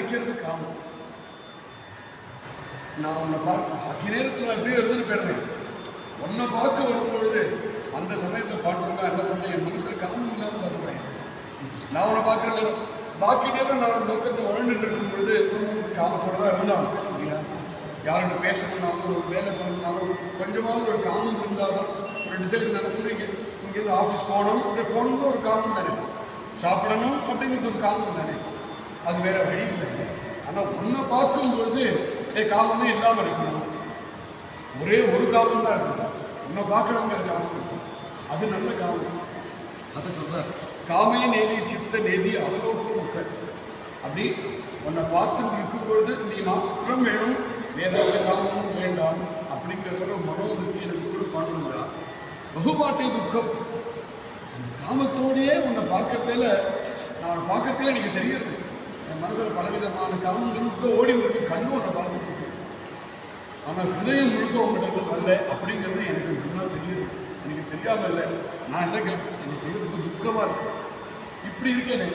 அழிக்கிறது காமம். நான் உன்னை பாக்கி நேரத்தில் அப்படியே எழுதுன்னு போயிடுறேன். உன்னை பார்க்க வரும் பொழுது அந்த சமயத்தில் பாட்டுருங்க என்ன பண்ணேன், என் மனசில் காமம் இல்லாமல் பார்த்துப்பேன். நான் உன்னை பார்க்குற நேரம் பாக்கி நேரம் நான் நோக்கத்தை வளர்ந்துட்டு இருக்கும் பொழுது காமத்தோடு தான் இருந்தாலும் இல்லையா. யாரோட பேசணுன்னாலும் வேலை பண்ணாலும் கொஞ்சமாவது ஒரு காமம் இருந்தால் தான் ஒரு டிசைன் நடக்குது. இங்கேருந்து ஆஃபீஸ் போகணும், இங்கே போகணும்னு ஒரு காமம் தானே, சாப்பிடணும் அப்படிங்கிறது ஒரு காமம் தானே, அது வேறு வழி இல்லை. ஆனால் உன்னை பார்க்கும் பொழுது காமமே இல்லாமல் இருக்கணும். ஒரே ஒரு காமம் தான் இருக்கணும், உன்னை பார்க்கணுங்கிற காமம் இருக்கும். அது நல்ல காமம். அதை சொல்கிறார், காமே நேதி சித்த நேதி அவலோகம் முக்க. அப்படி உன்னை பார்த்து இருக்கும் பொழுது நீ மாத்திரம் வேணும், வேற எந்த காமமும் வேண்டாம் அப்படிங்கிற ஒரு மனோபுத்தி எனக்கு கூட பண்ணுறா. பகுபாட்டை துக்கம். அந்த காமத்தோடையே உன்னை பார்க்கறதுல நான் உன்னை பார்க்கறதுல எனக்கு தெரிகிறது. என் மனசில் பலவிதமான காமங்கள் ஓடிங்களுக்கு கண்ணு உன்னை பார்த்துட்டு இருக்கு. ஆனால் ஹிருதயம் முழுக்க உங்கள்கிட்ட வரல அப்படிங்கிறது எனக்கு நல்லா தெரியுது. எனக்கு தெரியாமல் இல்லை. நான் என்ன கேட்பேன், எனக்கு ரொம்ப துக்கமாக இருக்கு. இப்படி இருக்கேனே,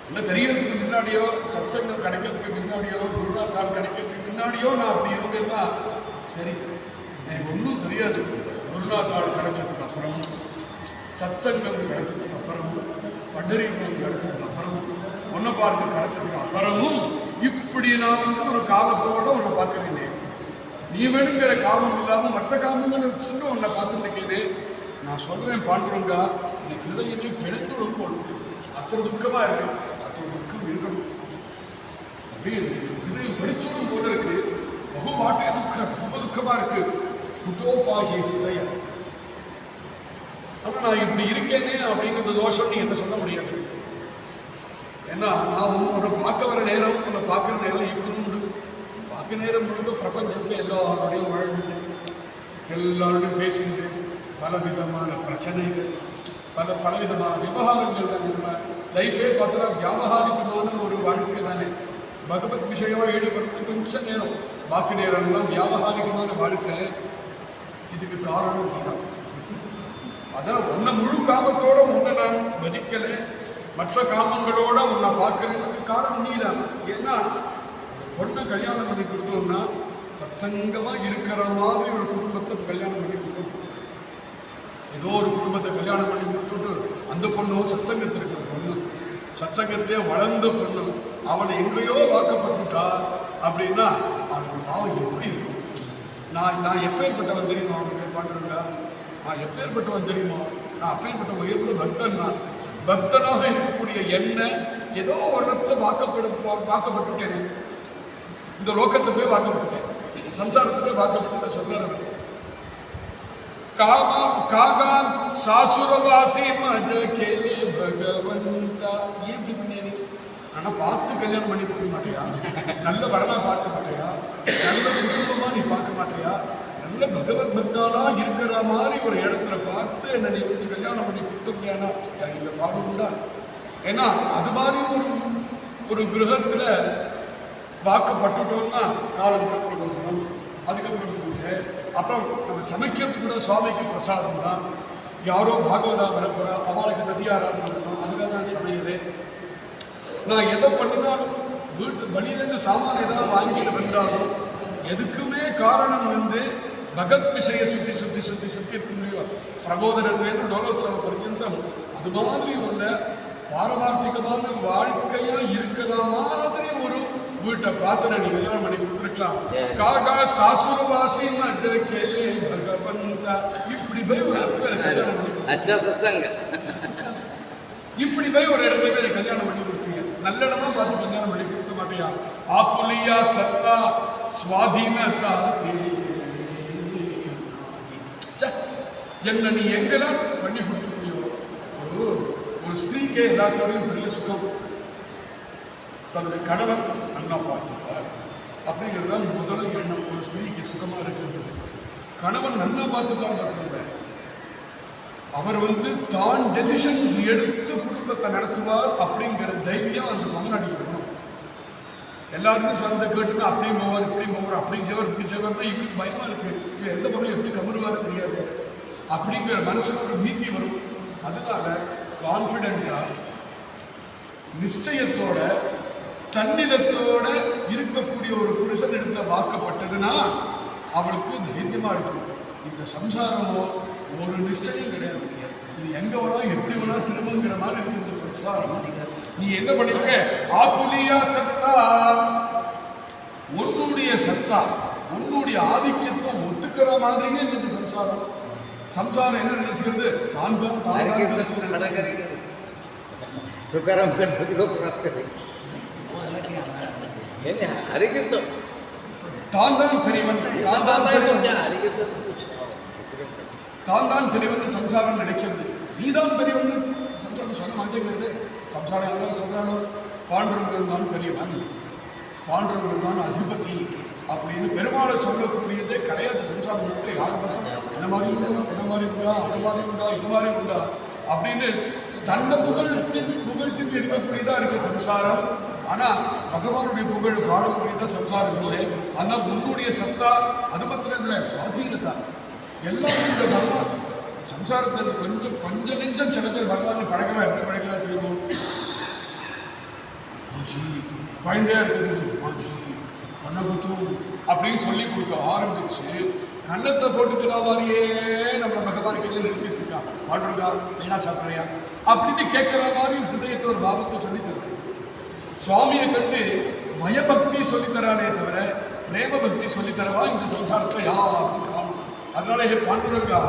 என்ன தெரியறதுக்கு முன்னாடியோ, சத்சங்கம் கிடைக்கிறதுக்கு முன்னாடியோ, குருநாத்தால் கிடைக்கிறதுக்கு முன்னாடியோ நான் அப்படி இருந்தேன்னா சரி. எனக்கு ஒன்றும் தெரியாது. குருநாத்தால் கிடைச்சதுக்கு அப்புறமும், சத்சங்கம் கிடைச்சதுக்கு அப்புறமும், பண்டரிபுரம் கிடைச்சதுக்கு அப்புறமும், ஒன்றை பார்க்க கிடைச்சதுக்கு அப்புறமும் இப்படி நான் ஒரு காமத்தோடு உன்னை பார்க்குறேனே. நீ வேணுங்கிற காமம் இல்லாமல் மற்ற காமங்கள் சொல்லி உன்னை பார்த்துட்டு இருக்கேன். நான் சொல்கிறேன் பாண்டுரங்கா, எனக்கு ஹிருதயத்தில் பிழைத்து ரொம்ப அத்தனை துக்கமாக இருக்கு. அத்தனை துக்கம் இருக்கணும் அப்படியே ஹிருதயம் பிடிச்சோடும் போல இருக்கு. பகுபாட்டே துக்கம், ரொம்ப துக்கமாக இருக்கு. சுதோபாகிய ஹிருதயம். ஆனால் நான் இப்படி இருக்கேனே அப்படிங்கிறது தோஷம் நீ என்ன சொல்ல முடியாது. ஏன்னா நான் உன்னை பார்க்க வர நேரம், உன்னை பார்க்குற நேரம் இருக்கணும். பார்க்க நேரம் முழுக்க பிரபஞ்சத்தில் எல்லாரோடையும் வாழ்ந்து எல்லாரோடையும் பேசிட்டு பலவிதமான பிரச்சனைகள், பலவிதமான விவகாரங்கள் தான். லைஃபே பார்த்தா வியாபகாரிகமான ஒரு வாழ்க்கை தானே. பகவத் விஷயமாக ஈடுபடுறது கொஞ்சம் நேரம், பாக்கி நேரம்லாம் வியாபகாரிகமான வாழ்க்கை. இதுக்கு காரணம் நீதான். அதான் உன்னை முழு காமத்தோட உன்னை நான் மதிக்கலை, மற்ற காமங்களோட உன்னை பார்க்கறதுக்கு காரணம் நீதான். ஏன்னா பொண்ணை கல்யாணம் பண்ணி கொடுத்தோம்னா சத்சங்கமாக இருக்கிற மாதிரி ஒரு குடும்பத்தில் கல்யாணம் பண்ணி கொடுக்கணும். ஏதோ ஒரு குடும்பத்தை கல்யாணம் பண்ணி கொடுத்துட்டு அந்த பொண்ணும் சத்சங்கத்தில் இருக்கிற பொண்ணு, சத்சங்கத்தையே வளர்ந்த பொண்ணு, அவனை எங்கேயோ வாக்கப்பட்டுட்டா அப்படின்னா அவனுக்கு பாவம் எப்படி இருக்கும். நான் எப்பேற்பட்டவன் தெரியுமா அவனுக்கு பாண்டுறங்க, நான் எப்பேற்பட்டவன் தெரியுமா, நான் அப்பேற்பட்ட உயர்ந்த பக்தன்னா, பக்தனாக இருக்கக்கூடிய என்ன ஏதோ ஒரு இடத்துல வாக்கப்பட்டுட்டேனே. இந்த லோகத்தை போய் வாக்கப்பட்டுட்டேன், சம்சாரத்தை போய் வாக்கப்பட்டு சொல்றாரு. காகா சாசுரவாசி மஜ கேலே பகவந்தா. ஏன் இப்படி பண்ணேன்? ஆனால் பார்த்து கல்யாணம் பண்ணி போக மாட்டியா? நல்ல வரனா பார்க்க மாட்டியா? நல்ல குடும்பமா நீ பார்க்க மாட்டியா? நல்ல பகவத் பக்தாலா இருக்கிற மாதிரி ஒரு இடத்துல பார்த்து என்ன நீ வந்து கல்யாணம் பண்ணி கொடுத்துருக்கியானா எனக்கு இந்த பாடம் உண்டா? ஏன்னா அது மாதிரி ஒரு கிரகத்தில் வாக்கப்பட்டுட்டோம்னா காலம் பிறப்பிடணும். அதுக்கப்புறம் பூஜை, அப்புறம் நம்ம சமைக்கிறது கூட சுவாமிக்கு பிரசாதம் தான். யாரோ பாகவதா வரப்போற அவளுக்கு ததியாராதனை பண்ணணும், அதுக்காக தான் சமையல். நான் எதை பண்ணினாலும் வீட்டு வழியிலேருந்து சாமான் ஏதாவது வாங்கிட்டு வந்தாலும் எதுக்குமே காரணம் வந்து பகத் விஷய சுற்றி முடியும். பிரபோதனத்திலேருந்து டோலோத்சவ பர்யந்தம் அது மாதிரி உள்ள பாரமார்த்திகமான வாழ்க்கையா இருக்கிற மாதிரி ஒரு வீட்டை பிரார்த்தனை நீ கல்யாணம் பண்ணி கொடுத்துருக்கலாம். காகா சாசுரவாசி பகவந்தா. இப்படி போய் ஒரு இடத்துல கல்யாணம் பண்ணி இப்படி போய் ஒரு இடத்துல போய் கல்யாணம் பண்ணி கொடுத்தீங்க. நல்ல இடமா பார்த்து கல்யாணம் பண்ணி கொடுக்க மாட்டியா? ஆப்புலியா சத்தா சுவாதீனதா என்ன நீ எங்கெல்லாம் பண்ணி கொடுத்துருக்கியோ. ஒரு ஸ்திரீக்கே எல்லாத்தோடையும் பெரிய சுகம் தன்னுடைய கணவன் நல்லா பார்த்துப்பார் அப்படிங்கிறது தான் முதல் எண்ணம். ஒரு ஸ்திரீக்கு சுகமாக இருக்கிறது கணவன் நல்லா பார்த்துப்பார். பார்த்துருந்த அவர் வந்து தான் டெசிஷன்ஸ் எடுத்து குடும்பத்தை நடத்துவார் அப்படிங்கிற தைரியம் அந்த பொங்கலாடி இருக்கணும். எல்லாருக்கும் சொந்த கேட்டுன்னு அப்படியும் போவார், இப்படியும் போவார், அப்படியும் செய்வார், இப்படி செய்வார்னா இவருக்கு பயமாக இருக்கு. இது எந்த பக்கம் எப்படி கமருவார் தெரியாது அப்படிங்கிற மனசுக்கு ஒரு பீதி வரும். அதனால கான்ஃபிடென்டா நிச்சயத்தோட தன்னிலத்தோட இருக்கக்கூடிய ஒரு புருஷன் இடத்துல வாக்கப்பட்டதுன்னா அவளுக்கு தைரியமா இருக்கும். இந்த சம்சாரமோ ஒரு நிச்சயம் கிடையாது. இது எங்க வேணா எப்படி வேணா திரும்பங்கிற மாதிரி இருக்கு இந்த சம்சாரம். நீ என்ன பண்ணிருக்க? ஆப்புலியா சத்தா, உன்னுடைய சத்தா உன்னுடைய ஆதிக்கத்தை ஒத்துக்கிற மாதிரியே இந்த சம்சாரம். சம்சாரம் என்ன நினைச்சுக்கிறது? தான் தான் தான் தான் பெரியவன், தான் தான் பெரியவன் சம்சாரம் நினைக்கிறது. நீதான் பெரியவன் சம்சாரம் சொல்ல மாட்டேங்கிறது. சம்சாரம் யாராவது சொல்றாலும் பாண்டவர்கள் தான் பெரியவன், பாண்டவர்கள் தான் அதிபதி அப்படின்னு பெருமாளை சொல்லக்கூடியதே கிடையாது. சம்சாரம் மட்டும் யாரை பார்த்தா என்ன மாதிரி உண்டா, என்ன மாதிரி உண்டா, அதை மாதிரி உண்டா, இது மாதிரி உண்டா அப்படின்னு தன்னை புகழ்த்து இருக்கக்கூடியதா இருக்கு சம்சாரம். ஆனா பகவானுடைய புகழ் பாடக்கூடியதான் சம்சாரம் இல்லை. ஆனா உன்னுடைய சத்தா அது மாத்திரம் இல்லை, சுவாதீனத்தா எல்லாரும் இந்த பகவான் சம்சாரத்தை கொஞ்சம் நெஞ்சம் சில பேர் பகவான் பழகிறா. எப்படி பழகிறா தெரியும்? மாஜி குழந்தையா இருக்கிறது, மாஜி பண்ண குத்தும் அப்படின்னு சொல்லி கொடுக்க ஆரம்பிச்சு கண்ணத்தை போட்டுக்கிற மாதிரியே நம்மளை பகவான் கிட்டே நிறுத்தி வச்சிருக்கான். பாடுறா என்ன சாப்பிட்றியா அப்படின்னு கேட்கிற மாதிரி ஹிருதயத்தை ஒரு பாவத்தை சொல்லி தருது. சுவாமியை கண்டு பயபக்தி சொல்லித்தரானே தவிர பிரேம பக்தி சொல்லித்தரவா இந்த சம்சாரத்தை யாரும் காணும். அதனால பாண்டுரங்கா